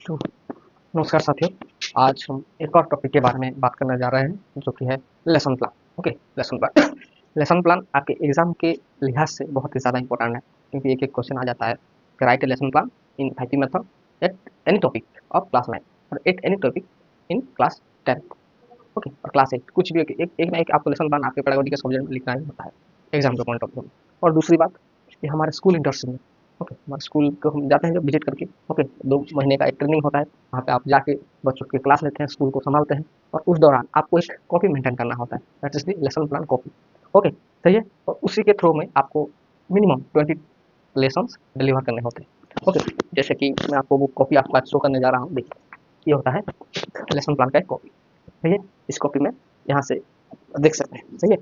तो नमस्कार साथियों, आज हम एक और टॉपिक के बारे में बात करने जा रहे हैं जो कि है lesson plan. Okay, lesson plan lesson plan आपके एग्जाम के लिहाज से बहुत ही ज़्यादा इंपॉर्टेंट है, क्योंकि एक एक क्वेश्चन आ जाता है कि right A lesson plan in 5 method at any topic of class 9 और at any topic in class 10। Okay, और क्लास 8 कुछ भी एक ना एक आपको लेसन प्लान आपके पेडागोजी के सब्जेक्ट में लिखना ही होता है एग्जाम के पॉइंट ऑफ व्यू में। और दूसरी बात, ये हमारे स्कूल इंटर्नशिप में, ओके, हमारे स्कूल को हम जाते हैं जब विजिट करके, ओके, 2 महीने का एक ट्रेनिंग होता है, वहाँ पे आप जाके बच्चों की क्लास लेते हैं, स्कूल को संभालते हैं, और उस दौरान आपको एक कॉपी मेंटेन करना होता है, that is the lesson plan copy. Okay, सही है। और उसी के थ्रू में आपको मिनिमम 20 लेसन डिलीवर करने होते हैं। ओके, जैसे कि मैं आपको वो कॉपी आपको आज शो करने जा रहा हूँ। देखिए, ये होता है लेसन प्लान का एक कॉपी। सही है, इस कॉपी में यहाँ से देख सकते हैं। सही है,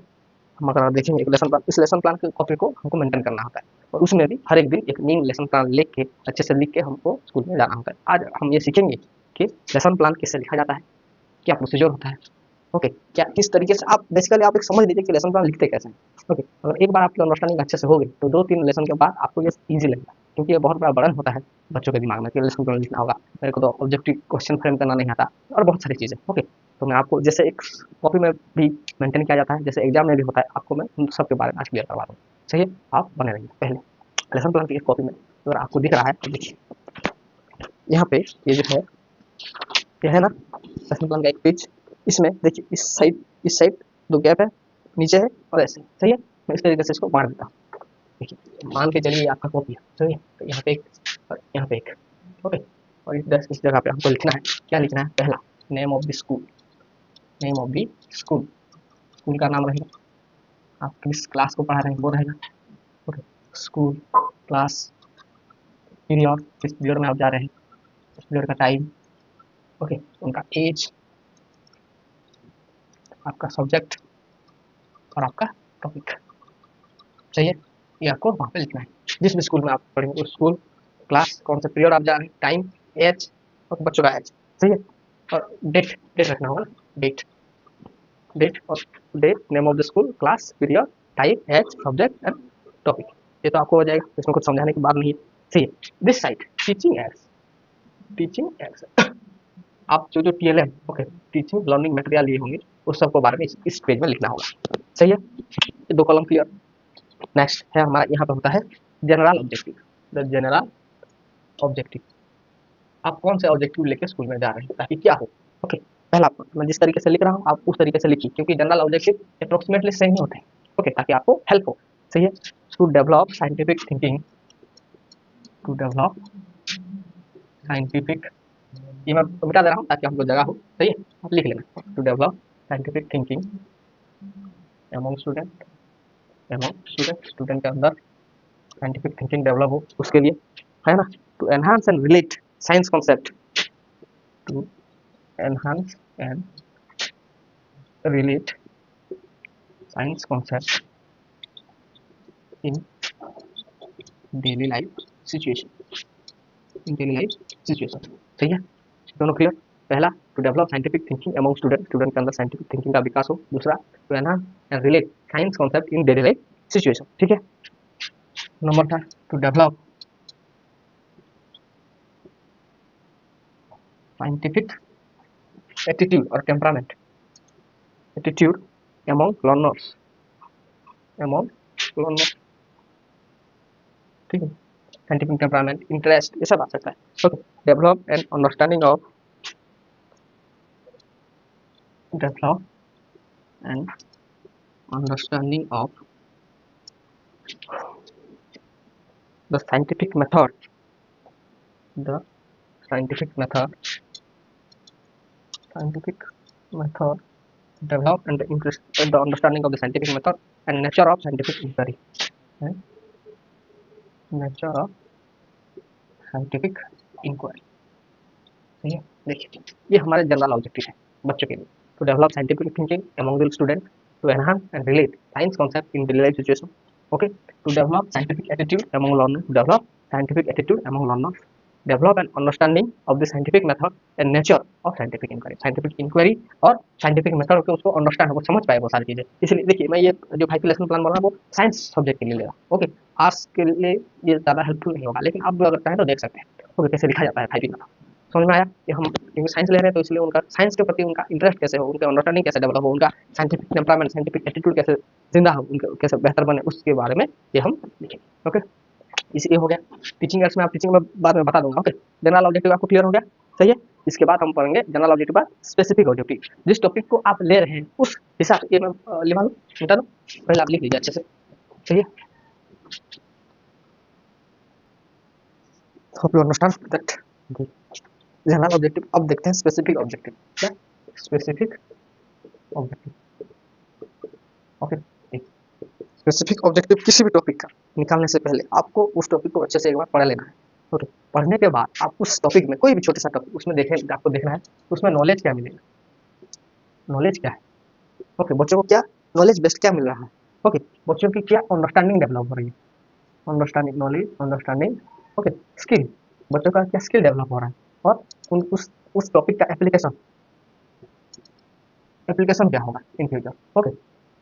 हम अगर देखेंगे एक लेसन प्लान, इस लेसन प्लान की कॉपी को हमको मेंटेन करना होता है, और उसमें भी हर एक दिन एक न्यू लेसन प्लान लिख के अच्छे से लिख के हमको स्कूल में जाना होता है। आज हम ये सीखेंगे कि लेसन प्लान किससे लिखा जाता है, क्या प्रोसीजर होता है। ओके, क्या किस तरीके से आप बेसिकली आप एक समझ लीजिए कि लेसन प्लान लिखते कैसे हैं। ओके, अगर एक बार आपकी अंडरस्टैंडिंग अच्छे से हो गई तो 2-3 लेसन के बाद आपको ये ईजी लगेगा, क्योंकि ये बहुत बड़ा बर्डन होता है बच्चों के दिमाग में कि लेसन प्लान लिखना होगा, मेरे को तो ऑब्जेक्टिव क्वेश्चन फ्रेम करना नहीं आता, और बहुत सारी चीज़ें। ओके, तो मैं आपको जैसे एक कॉपी में भी मेंटेन किया जाता है, जैसे एग्जाम में भी होता है, आपको मैं उन सब के बारे में आज क्लियर करवा दूँ। सही है, आप बने रहिए। पहले लेसन प्लान की एक कॉपी में अगर आपको दिख रहा है तो देखिए, यहाँ पे ये जो है, ये है ना लेसन प्लान का एक पेज। इसमें देखिए, इस साइड 2 गैप है, नीचे है और ऐसे। सही है, मैं इस तरीके से इसको बांट देता हूँ। देखिए, मान के चलिए ये आपका कॉपी है। सही है, तो यहाँ पे एक और यहाँ पे एक। ओके, और इस जगह पे हमको लिखना है, क्या लिखना है, पहला name of the school, name of the school, school का नाम रहेगा, आप किस क्लास को पढ़ा रहे हैं वो रहेगा। ओके, स्कूल, क्लास, पीरियड, किस पीरियड में आप जा रहे हैं, उस पीरियड का टाइम। ओके, उनका एज, आपका सब्जेक्ट और आपका टॉपिक। सही है, ये आपको वहाँ पे लिखना है, जिस भी स्कूल में आप पढ़ेंगे उस स्कूल, क्लास, कौन सा पीरियड आप जा रहे हैं, टाइम, एज और बच्चों का एज। सही है, और डेट, डेट रखना होगा ना, डेट, डेट और date, name of the school, class, period, time, age, subject and topic. ये तो आपको हो जाएगा, इसमें कुछ समझाने की बात नहीं है। सही है, this side teaching ads, teaching ads आप जो जो TLM, okay, teaching learning material लिए होंगे उस सब को बारे में इस पेज में लिखना होगा। सही है, ये 2 कॉलम क्लियर। नेक्स्ट है हमारा, यहाँ पे होता है general objective, the general objective, आप कौन से ऑब्जेक्टिव लेके स्कूल में जा रहे हैं ताकि क्या हो। ओके, पहला मैं जिस तरीके से लिख रहा हूँ आप उस तरीके से लिखिए, क्योंकि जनरल ऑब्जेक्टिव अप्रोक्सीमेटली सेम ही होते हैं। ओके, ताकि आपको हेल्प हो। सही है, to develop scientific thinking, to develop scientific, ये मैं मिटा दे रहा हूँ ताकि हमको जगह हो। सही है, आप लिख लेना, to develop scientific thinking among student, among student, student के अंदर साइंटिफिक थिंकिंग डेवलप हो उसके लिए, है ना। To enhance and relate science concept, to enhance and relate science concept in daily life situation, in daily life situation। सही है, दोनों क्लियर। पहला, to develop scientific thinking among student, student के अंदर साइंटिफिक थिंकिंग का विकास हो। दूसरा, to enhance and relate science concept in daily life situation. ठीक है, नंबर था टू डेवलप साइंटिफिक एटीट्यूड और temperament, attitude among learners, among learners. ठीक है, साइंटिफिक टेम्परामेंट, इंटरेस्ट, ये सब आ सकता है। Okay, develop and understanding of, develop and understanding of the scientific method, the scientific method, scientific method, develop and the interest and the understanding of the scientific method and nature of scientific inquiry, and nature of scientific inquiry। ठीक है, देखिए, ये हमारे general objective है बच्चों के लिए, to develop scientific thinking among the student, to enhance and relate science concept in daily life situation. Okay, to develop scientific attitude among learner, develop scientific attitude among learner, develop and understanding of the scientific method and nature of scientific inquiry, scientific inquiry और scientific method को उसको understand हो, समझ पाए वो सारी चीजें। इसलिए देखिए, मैं ये जो 5 लेसन प्लान बना वो साइंस सब्जेक्ट के लिए ले रहा हूँ। ओके, आर्ट्स के लिए ये ज्यादा हेल्पफुल नहीं होगा, लेकिन आप अगर चाहें तो देख सकते हैं ओके कैसे लिखा जाता है 5 मेथड। समझ में आया कि हम क्योंकि साइंस ले रहे हैं तो इसलिए उनका साइंस के प्रति उनका इंटरेस्ट कैसे हो, उनका अंडरस्टैंडिंग कैसे डेवलप हो, उनका साइंटिफिक टेम्परामेंट, साइंटिफिक एटीट्यूड कैसे जिंदा हो, उनके कैसे बेहतर बने, उसके बारे में ये हम लिखेंगे। ओके, इसलिए हो गया टीचिंग एड्स में, आप टीचिंग में बाद में बता दूंगा। ओके, जनरल ऑब्जेक्टिव आपको क्लियर हो गया, सही है। इसके बाद हम पढ़ेंगे जनरल ऑब्जेक्टिव बाद स्पेसिफिक ऑब्जेक्टिव, जिस टॉपिक को आप ले रहे हैं उस हिसाब से। ये मैं लिखा दूँ, मिटा दूँ, पहले आप लिख लीजिए अच्छे से, सही है। Hope you understand that general objective. अब देखते हैं स्पेसिफिक ऑब्जेक्टिव। क्या specific objective? Okay, specific objective किसी भी टॉपिक का निकालने से पहले आपको उस टॉपिक को अच्छे से एक बार पढ़ लेना है। ओके, पढ़ने के बाद आप उस टॉपिक में कोई भी छोटा सा टॉपिक उसमें देखें, आपको देखना है उसमें नॉलेज क्या मिलेगा, नॉलेज क्या है। ओके, बच्चों को क्या नॉलेज बेस्ड क्या मिल रहा है। ओके, बच्चों की क्या अंडरस्टैंडिंग डेवलप हो रही है, understanding, knowledge, understanding. Okay, skill, बच्चों का क्या स्किल डेवलप हो रहा है, और उस टॉपिक का एप्लीकेशन, एप्लीकेशन क्या होगा इन फ्यूचर। ओके,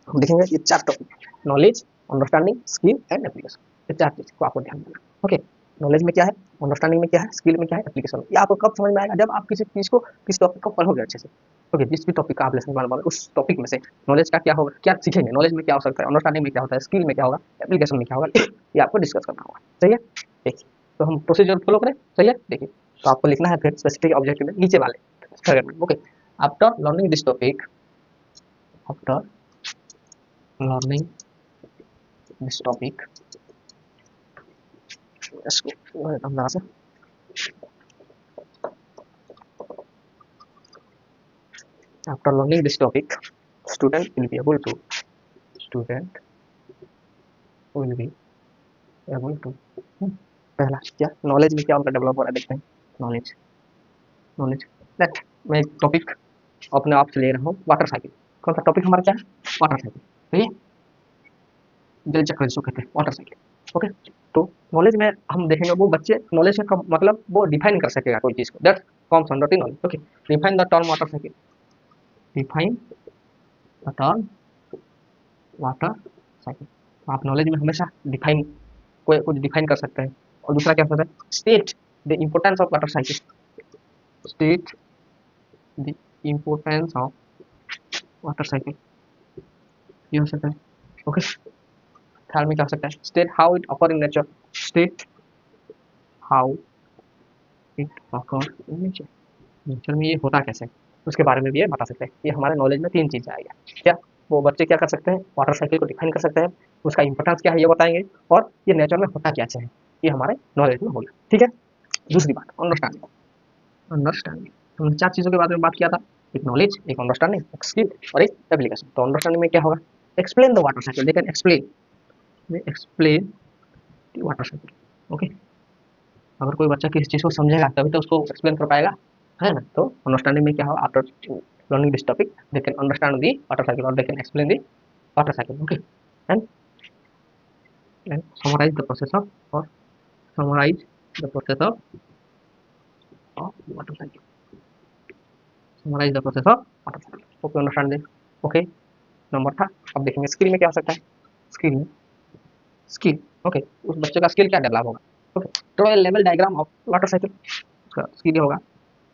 हम देखेंगे ये चार topic, knowledge, understanding, skill and application. ये चार चीज को आपको ध्यान देना। ओके, नॉलेज में क्या है, अंडरस्टैंडिंग में क्या है, स्किल में क्या है, एप्लीकेशन। ये आपको कब समझ में आएगा, जब आप किसी चीज को, किस टॉपिक को पढ़ोगे अच्छे से। ओके, जिस भी टॉपिक का आप लेसन वाले उस टॉपिक में से नॉलेज का क्या होगा, क्या सीखेंगे, नॉलेज में क्या हो सकता है, अंडरस्टैंडिंग में क्या होता है, स्किल में क्या होगा, एप्लीकेशन में क्या होगा, ये आपको डिस्कस करना होगा। सही है, देखिए तो हम प्रोसीजर फॉलो करें। सही है, देखिए तो आपको लिखना है फिर स्पेसिफिक ऑब्जेक्टिव में नीचे वाले। Okay, after learning this topic, after learning this topic, इसको अंदर से after learning this topic, student will be able to, student will be able to, पहला क्या नॉलेज में क्या उनका डेवलप हो रहा है देखते हैं। नॉलेज, नॉलेज दैट मैं एक टॉपिक अपने आप से ले रहा हूँ, वाटर साइकिल। कौन सा टॉपिक हमारा क्या है, वाटर साइकिल। सही है, जल चक्र जिसको कहते हैं, वाटर साइकिल। ओके, तो नॉलेज में हम देखेंगे वो बच्चे नॉलेज का मतलब वो डिफाइन कर सकेगा कोई चीज को, that comes under the knowledge. Okay, define the term water cycle, define the term water cycle. आप नॉलेज में हमेशा डिफाइन, कोई कुछ डिफाइन कर सकते हैं। और दूसरा क्या होता है, state the importance of water cycle, state the importance of water cycle, ये हो सकता है। ओके, थर्ड में क्या हो सकता है, state how it occur in nature, state how it occur in nature, nature में ये होता कैसे, उसके बारे में भी ये बता सकते हैं। ये हमारे नॉलेज में तीन चीजें आएगा। क्या वो बच्चे क्या कर सकते हैं, वाटर साइकिल को डिफाइन कर सकते हैं, उसका इंपॉर्टेंस क्या है ये बताएंगे, और ये नेचर में होता क्या है, ये हमारे नॉलेज में होगा। ठीक है, दूसरी बात अंडरस्टैंडिंग, अंडरस्टैंडिंग हमने चार चीजों के बारे में बात किया था, एक नॉलेज, एक अंडरस्टैंडिंग, एक स्किल और एक एप्लीकेशन। तो अंडरस्टैंडिंग में क्या होगा, explain the water cycle, they can explain the water cycle. Okay, अगर कोई बच्चा किसी चीज को समझेगा तभी तो उसको एक्सप्लेन कर पाएगा, है ना। तो अंडरस्टैंडिंग में क्या होगा, after learning this topic they can understand the water cycle or they can explain the water cycle. Okay, and summarize the process of, or summarize the process of water cycle, summarize the process of water cycle. Hope you understand this. Okay, number था। अब देखेंगे skill में क्या हो सकता है, skill में, skill okay, उस बच्चे का स्किल क्या डेवलप होगा। Okay, draw a level diagram of water cycle, उसका स्किल ये होगा,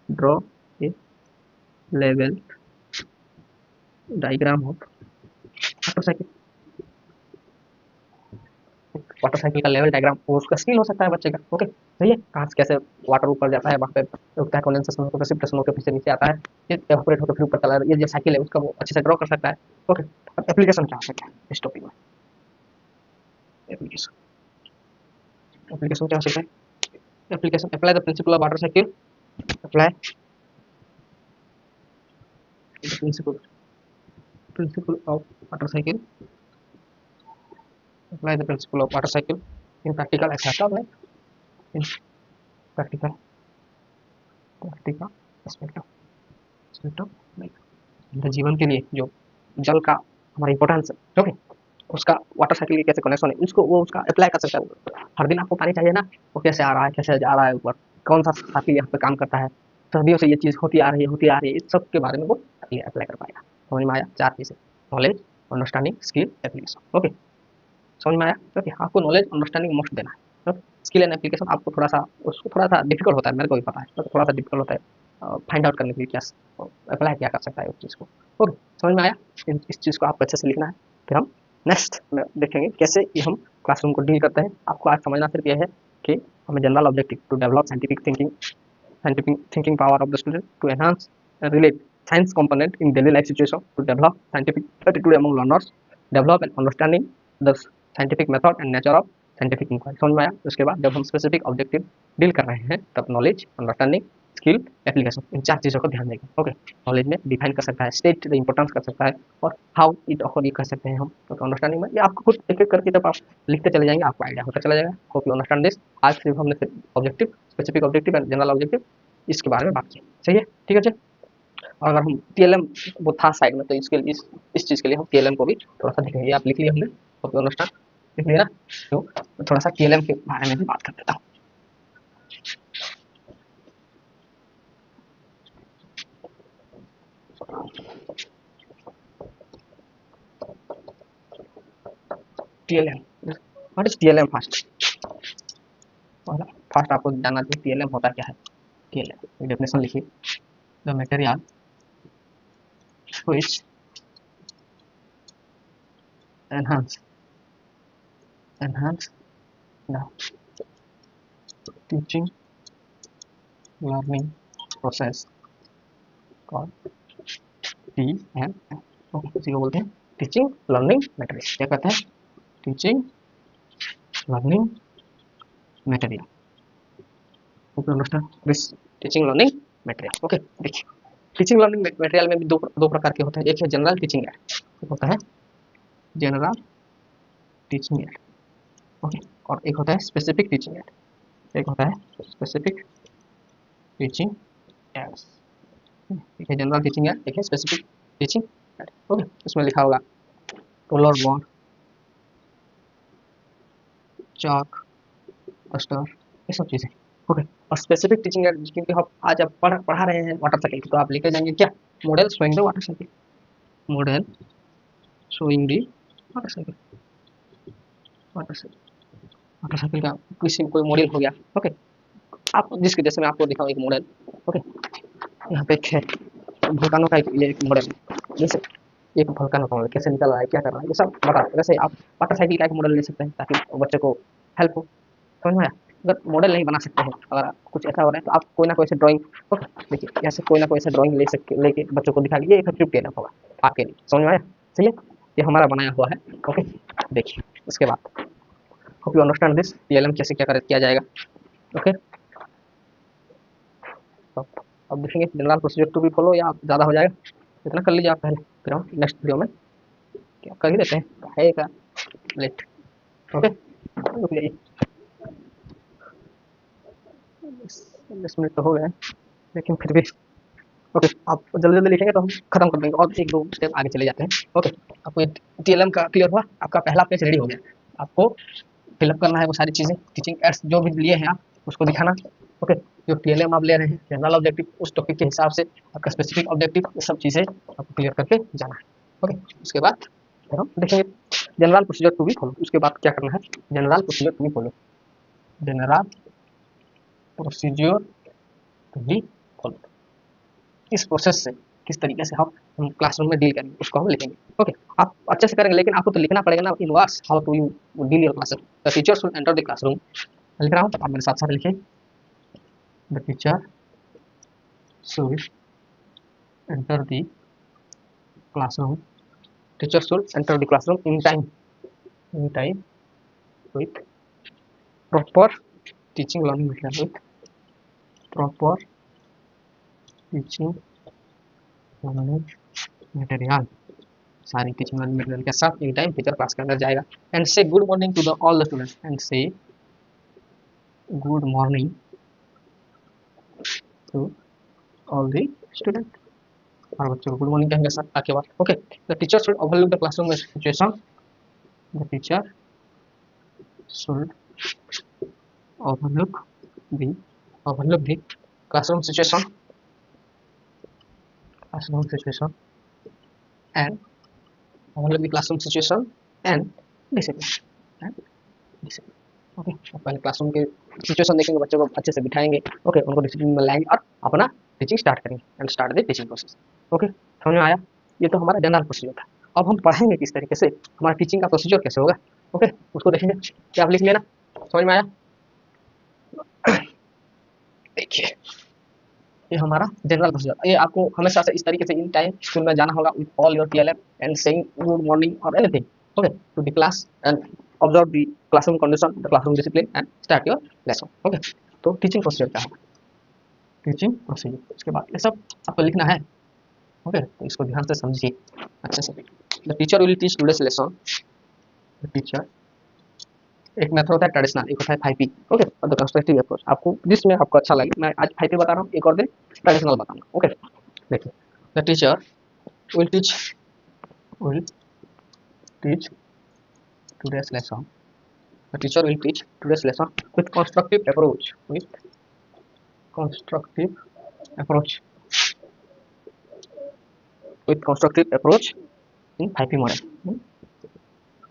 draw a level diagram of water cycle, water cycle का लेवल डायग्राम, वो उसका स्किल हो सकता है बच्चे का। ओके, सही है, कहाँ से कैसे वाटर ऊपर जाता है, वहाँ पे रुकता है, कंडेंसेशन होकर प्रेसिपिटेशन होकर फिर से नीचे आता है, ये एवापोरेट होकर फिर ऊपर चला, ये जो साइकिल है उसका वो अच्छे से ड्रॉ कर सकता है। ओके, अब एप्लीकेशन क्या हो सकता है इस टॉपिक में, एप्लीकेशन, एप्लीकेशन क्या हो सकता है, application apply the principle of water cycle, apply the principle of water cycle, apply the principle of water cycle in practical aspect of life, in practical aspect of life, हमारे जीवन के लिए जो जल का हमारा इंपॉर्टेंस है। ओके, उसका वाटर साइकिल के कैसे कनेक्शन है, उसको वो उसका अप्लाई कर सकता है। हर दिन आपको पानी चाहिए ना, वो कैसे आ रहा है, कैसे जा रहा है ऊपर, कौन सा साथी यहाँ पे काम करता है, सदियों से ये चीज़ होती आ रही है, इस सब के बारे में वो अप्लाई कर पाएगा। समझ में आया, चार चीज़ें, knowledge, understanding, skill, application. Okay, समझ में आया। ओके, आपको नॉलेज, अंडरस्टैंडिंग मस्ट देना है। स्किल एंड एप्लीकेशन आपको थोड़ा सा उसको थोड़ा सा डिफिकल्ट होता है, मेरे को भी पता है, तो थोड़ा सा डिफिकल्ट होता है फाइंड आउट करने के लिए क्या अप्लाई क्या कर सकता है उस चीज़ को। ओके, समझ में आया? इस चीज़ को आपको अच्छे से लिखना है। फिर हम नेक्स्ट में देखेंगे कैसे ये हम क्लासरूम को डील करते हैं। आपको आज समझना सिर्फ ये है कि हमें general objective to develop scientific thinking power of the student, to enhance and relate science component in daily life situation, to develop scientific attitude among learners, develop an understanding the scientific method and nature of scientific inquiry. समझ में आया? उसके बाद जब हम specific objective deal कर रहे हैं तब नॉलेज, अंडरस्टैंडिंग, स्किल, एप्लीकेशन, इन 4 चीज़ों को ध्यान देंगे। ओके, नॉलेज में डिफाइन कर सकता है, स्टेट द इंपॉर्टेंस कर सकता है, और हाउ इट ऑफर ये कर सकते हैं हम। तो अंडरस्टैंडिंग में ये आपको खुद एक-एक करके जब आप लिखते चले जाएंगे आपको आइडिया होता चला जाएगा। Hope you understand this. आज सिर्फ हमने सिर्फ objective, specific objective and general objective इसके बारे में बात की। सही है? ठीक है जी। और अगर हम टीएलएम वो था साइड में, तो इसके लिए इस चीज़ के लिए हम टीएलएम को भी थोड़ा सा देखेंगे। आप लिख लिया हमने, होप यू अंडरस्टैंड, लिख लिया ना? तो थोड़ा सा टीएलएम के बारे में भी बात कर देता हूँ। TLM, what is TLM first? First आपको जानना चाहिए टीएलएम होता क्या है। टीएलएम डेफिनेशन लिखिए, the material which enhance the teaching learning process called TLM. Okay, इसी को बोलते हैं टीचिंग लर्निंग मटेरियल। क्या कहते हैं? Teaching learning material. Okay, understand this teaching learning material. Okay, देखिए टीचिंग लर्निंग मटेरियल में भी दो प्रकार के होते हैं। एक है जनरल टीचिंग एड, एक होता है जनरल टीचिंग एड। ओके, और एक होता है स्पेसिफिक टीचिंग एड, एक होता है स्पेसिफिक टीचिंग एड्स। एक है जनरल टीचिंग एड, एक है स्पेसिफिक टीचिंग एड। ओके, इसमें लिखा होगा रोलर बोर्ड, चॉक, डस्टर, ये सब चीज़ें। ओके, और स्पेसिफिक टीचिंग एड क्योंकि हम आज आप पढ़ा रहे हैं वाटर साइकिल, तो आप लेके जाएंगे क्या? Model showing the water cycle, model showing the water cycle, water cycle, water cycle का किसी कोई मॉडल हो गया। ओके, आप जिसके जैसे मैं आपको दिखाऊँ एक मॉडल। ओके, यहाँ पे एक है वोल्कानो का एक मॉडल, जैसे एक वोल्कानो का मॉडल कैसे निकल रहा है, क्या कर रहा है, ये सब बता। वैसे आप वाटर साइकिल का एक मॉडल ले सकते हैं ताकि बच्चे को हेल्प हो। समझ में आया? अगर मॉडल नहीं बना सकते हैं, अगर कुछ ऐसा हो रहा है, तो आप कोई ना कोई ऐसे ड्राइंग, ओके देखिए ऐसे कोई ना कोई ऐसा ड्राइंग लेके बच्चों को दिखा, ये इफेक्टिव टेन होगा आपके लिए। समझ में आया? सही है, ये हमारा बनाया हुआ है। ओके, देखिए उसके बाद hope you understand this TLM कैसे क्या किया जाएगा। ओके, अब देखेंगे जनरल प्रोसीजर टू भी फॉलो, या आप ज़्यादा हो जाएगा, इतना कर लीजिए आप पहले, फिर हम नेक्स्ट वीडियो में क्या कर ही देते हैं, है का लेट। ओके, रुक जाइए, 10 मिनट तो हो गए, लेकिन फिर भी ओके, आप जल्दी जल्दी लिखेंगे तो हम खत्म कर देंगे और एक दो स्टेप आगे चले जाते हैं। ओके, आपको ये टीएलएम का क्लियर हुआ, आपका पहला पेज रेडी हो गया। आपको फिलअप करना है वो सारी चीज़ें, टीचिंग एड्स जो भी लिए हैं आप उसको दिखाना। ओके, जो टीएलएम आप ले रहे हैं जनरल ऑब्जेक्टिव उस टॉपिक के हिसाब से, आपका स्पेसिफिक ऑब्जेक्टिव, ये सब चीज़ें आपको क्लियर करके जाना है। ओके, उसके बाद फिर हम देखेंगे जनरल प्रोसीजर टू भी फॉलो। उसके बाद क्या करना है? जनरल प्रोसीजर टू भी फॉलो, जनरल प्रोसीजर टू भी फॉलो। इस प्रोसेस से किस तरीके से हम क्लासरूम में डील करेंगे उसको हम लिखेंगे। ओके, आप अच्छे से करेंगे, लेकिन आपको तो लिखना पड़ेगा ना in words how to you deal your classroom. The teacher should enter the classroom, लिख रहा हूँ आप मेरे साथ साथ लिखिए, the teacher should enter the classroom, teacher should enter the classroom in time with proper teaching learning material, with proper teaching learning material, सारी teaching learning material के साथ इन टाइम टीचर क्लास के अंदर जाएगा। And say good morning to the all the students, and say good morning to all the student, और बच्चों को good morning कहेंगे सर आके बाद। Okay, the teacher should overlook the classroom situation, the teacher should overlook the classroom situation and overlook the classroom situation and discipline, okay, पहले classroom के situation देखेंगे, बच्चों को अच्छे से बिठाएंगे, ओके, उनको डिसिप्लिन में लाएंगे और अपना टीचिंग स्टार्ट करेंगे and start the teaching process. Okay, समझ में आया? ये तो हमारा जनरल प्रोसीजर था। अब हम पढ़ेंगे किस तरीके से, हमारा टीचिंग का प्रोसीजर कैसे होगा। ओके, उसको देखेंगे। क्या आप लिख लेना, समझ में आया? देखिए, ये हमारा जनरल प्रोसीजर, ये आपको हमेशा से इस तरीके से इन टाइम स्कूल में जाना होगा with all your TLF and saying good morning और anything, okay, to the class and observe the classroom condition, the classroom discipline and start your lesson. Okay, तो टीचिंग प्रोसीजर क्या होगा, teaching procedure, इसके बाद ये सब आपको लिखना है। ओके, तो इसको ध्यान से समझिए अच्छे से। The teacher will teach today's lesson, the teacher, एक मेथड होता है ट्रेडिशनल, एक होता है 5P, ओके, और द कंस्ट्रक्टिव अप्रोच, आपको जिसमें आपको अच्छा लगे। मैं आज 5P बता रहा हूँ, एक और दिन ट्रेडिशनल बताऊंगा। ओके, देखिए, the teacher will teach will teach today's lesson. The teacher will teach today's lesson with constructive approach. With constructive approach. With constructive approach in 5P model. In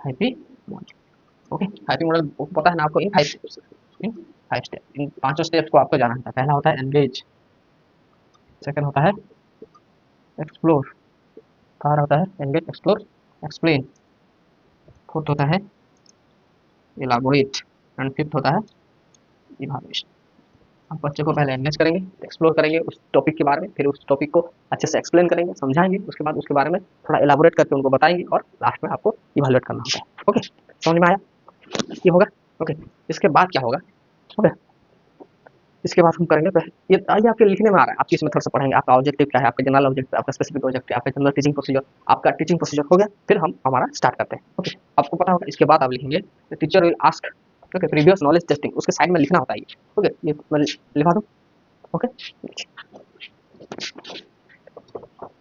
5P model. Okay, 5P model पता है ना आपको? इन 5 step, इन पांचों steps को आपको जाना है। पहला होता है एंगेज, सेकंड होता है एक्सप्लोर, थर्ड होता है एंगेज एक्सप्लोर एक्सप्लेन, फोर्थ होता है इलाबोरेट एंड फिफ्थ होता है इवैल्यूएशन। हम बच्चे को पहले एंगेज करेंगे, एक्सप्लोर करेंगे उस टॉपिक के बारे में, फिर उस टॉपिक को अच्छे से एक्सप्लेन करेंगे, समझाएंगे, उसके बाद उसके बारे में थोड़ा एलाबोरेट करके उनको बताएंगे और लास्ट में आपको इवैल्यूएट करना होता है। ओके, समझ में आया? ये होगा। ओके, इसके बाद क्या होगा? ओके, इसके बाद हम करेंगे ये आपके लिखने में आ रहा है, आपकी इसमें थोड़ा सा पढ़ेंगे। आपका ऑब्जेक्टिव क्या है, आपका जनरल ऑब्जेक्टिव, आपका स्पेसिफिक ऑब्जेक्टिव, आपका जनरल टीचिंग प्रोसीजर, आपका टीचिंग प्रोसीजर हो गया। फिर हम हमारा स्टार्ट करते हैं। ओके, आपको पता होगा इसके बाद आप लिखेंगे teacher will ask, okay, previous knowledge testing, उसके साइड में लिखना होता है ये। ओके, ये मैं लिखा दूँ? ओके,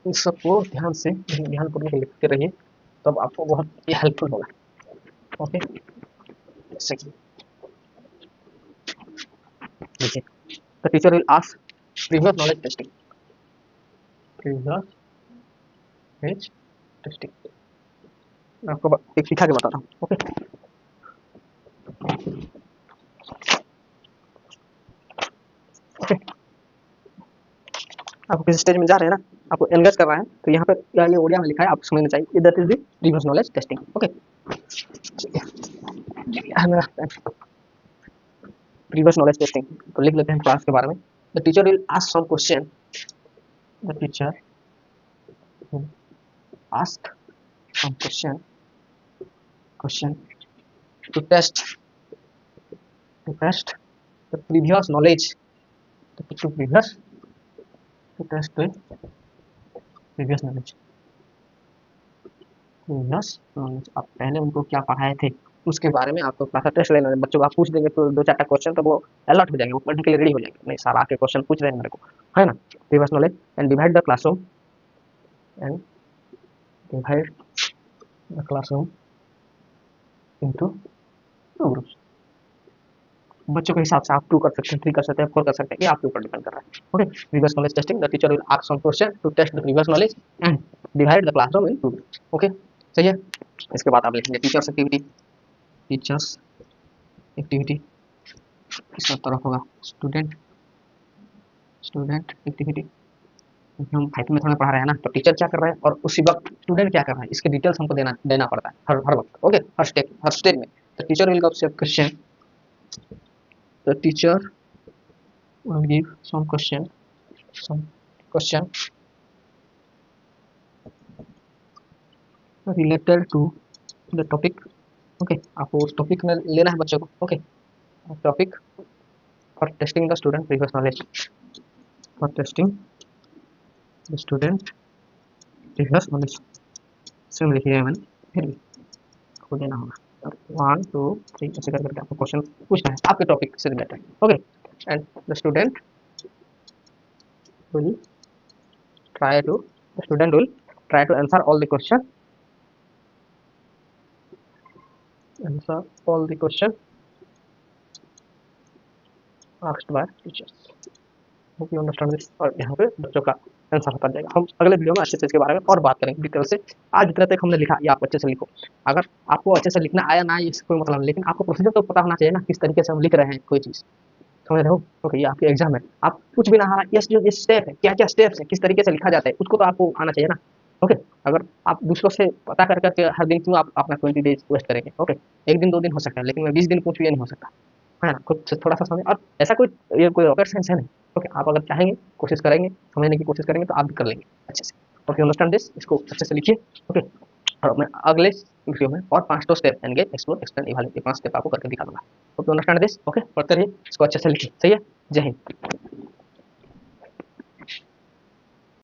इन सबको ध्यानपूर्वक लिखते रहिए, तब आपको बहुत ये हेल्पफुल होगा। ओके, देखिए, the teacher will ask previous knowledge testing, previous knowledge testing, मैं आपको एक सिखा के बता रहा हूँ। ओके, ओके, आपको किस स्टेज में जा रहे हैं ना, आपको एंगेज कर रहा है, तो यहाँ पर ये ओडिया में लिखा है, आपको समझना चाहिए। That is the previous knowledge testing. Okay, previous knowledge testing, तो लिख लेते हैं क्लास के बारे में। The teacher will ask some question, the teacher will ask some question to test the previous knowledge, to test the previous knowledge. आप पहले उनको क्या पढ़ाए थे उसके बारे में आपको क्लास टेस्ट लेना है। बच्चों को आप पूछ देंगे तो 2-4 क्वेश्चन, तो वो अलर्ट हो जाएंगे, वो पढ़ने के लिए रेडी हो जाएंगे। नहीं सर, आके क्वेश्चन पूछ रहे हैं मेरे को, है ना? Previous knowledge and divide the classroom into 2 groups. बच्चों के हिसाब से आप 2 कर सकते हैं, 3 कर सकते हैं, 4 कर सकते हैं, ये आपके ऊपर डिपेंड कर रहा है। Okay, previous knowledge testing, the teacher will ask some question to test the previous knowledge and divide the classroom in 2 groups. Okay, सही है? इसके बाद आप लिखेंगे टीचर्स एक्टिविटी, इसका तरफ होगा स्टूडेंट एक्टिविटी। हम 5 में थोड़ा पढ़ा रहे हैं ना, तो टीचर क्या कर रहा है और उसी वक्त स्टूडेंट क्या कर रहा है, इसके डिटेल्स हमको देना पड़ता है हर वक्त। ओके, हर स्टेज में। The teacher will give question, the teacher will give some question related to the topic। Okay, आपको उस टॉपिक में लेना है बच्चों को। Okay, topic for testing the student previous knowledge, for testing the student previous knowledge. Same लिखिए मैंने, फिर भी आपको देना होगा 1 2 3 ऐसे करके आपको क्वेश्चन पूछना है आपके टॉपिक से related. Okay, and the student will try to answer all the question asked by teachers। Hope you understand this. और यहाँ पे बच्चों का आंसर होता जाएगा। हम अगले वीडियो में अच्छे से इसके बारे में और बात करेंगे डिटेल से। आज जितना तक हमने लिखा ये आप अच्छे से लिखो। अगर आपको अच्छे से लिखना आया ना आए इससे कोई मतलब नहीं, लेकिन आपको प्रोसीजर तो पता होना चाहिए ना, किस तरीके से हम लिख रहे हैं कोई चीज़, समझ रहे हो? ओके, ये आपके एग्जाम है, आप कुछ भी ना हाँ यस जो ये स्टेप है, क्या क्या स्टेप्स है, किस तरीके से लिखा जाता है, उसको तो आपको आना चाहिए ना। ओके, अगर आप दूसरों से पता कर करके हर दिन क्यों आप अपना 20 डेज वेस्ट करेंगे? ओके, एक दिन 2 दिन हो सकता है, लेकिन मैं 20 दिन कुछ भी नहीं हो सकता है ना। खुद से थोड़ा सा समझ, और ऐसा कोई ये कोई रॉकेट साइंस है नहीं। ओके, आप अगर चाहेंगे, कोशिश करेंगे, समझने की कोशिश करेंगे तो आप भी कर लेंगे अच्छे से। ओके, अंडरस्टैंड दिस, इसको अच्छे से लिखिए। ओके, और मैं अगले वीडियो में और 5 step engage explore explain evaluate, ये 5 स्टेप आपको करके दिखा दूंगा। Okay, understand this. ओके, पढ़ते रहिए, इसको अच्छे से लिखिए। सही है, जय हिंद।